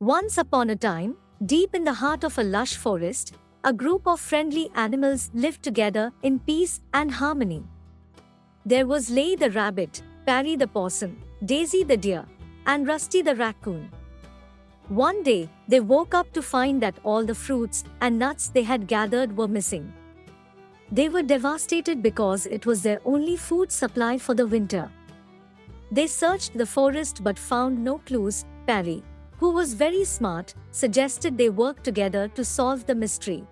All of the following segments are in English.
Once upon a time, deep in the heart of a lush forest, a group of friendly animals lived together in peace and harmony. There was Lay the rabbit, Parry the possum, Daisy the deer, and Rusty the raccoon. One day, they woke up to find that all the fruits and nuts they had gathered were missing. They were devastated because it was their only food supply for the winter. They searched the forest but found no clues. Parry, who was very smart, suggested they work together to solve the mystery.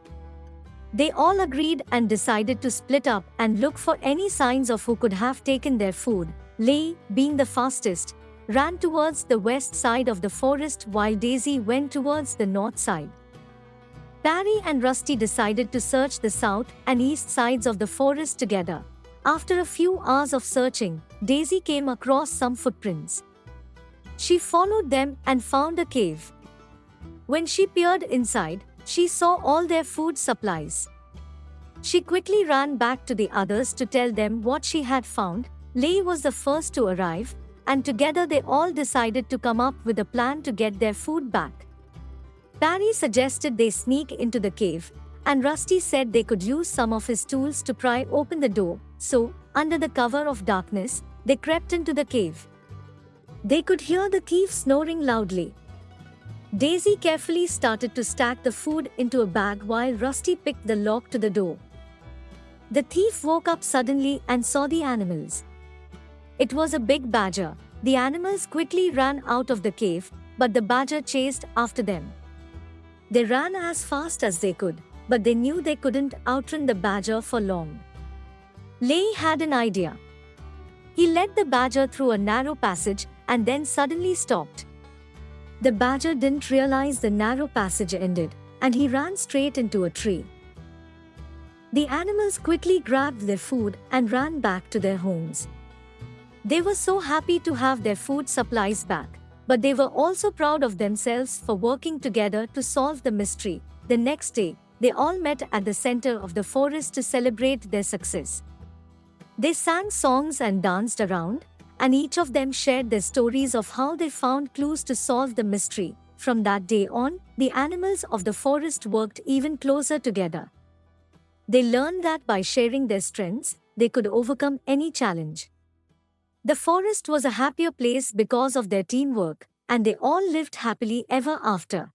They all agreed and decided to split up and look for any signs of who could have taken their food. Lay, being the fastest, ran towards the west side of the forest while Daisy went towards the north side. Parry and Rusty decided to search the south and east sides of the forest together. After a few hours of searching, Daisy came across some footprints. She followed them and found a cave. When she peered inside, she saw all their food supplies. She quickly ran back to the others to tell them what she had found. Lay was the first to arrive, and together they all decided to come up with a plan to get their food back. Parry suggested they sneak into the cave, and Rusty said they could use some of his tools to pry open the door, so, under the cover of darkness, they crept into the cave. They could hear the thief snoring loudly. Daisy carefully started to stack the food into a bag while Rusty picked the lock to the door. The thief woke up suddenly and saw the animals. It was a big badger. The animals quickly ran out of the cave, but the badger chased after them. They ran as fast as they could, but they knew they couldn't outrun the badger for long. Lay had an idea. He led the badger through a narrow passage and then suddenly stopped. The badger didn't realize the narrow passage ended, and he ran straight into a tree. The animals quickly grabbed their food and ran back to their homes. They were so happy to have their food supplies back, but they were also proud of themselves for working together to solve the mystery. The next day, they all met at the center of the forest to celebrate their success. They sang songs and danced around, and each of them shared their stories of how they found clues to solve the mystery. From that day on, the animals of the forest worked even closer together. They learned that by sharing their strengths, they could overcome any challenge. The forest was a happier place because of their teamwork, and they all lived happily ever after.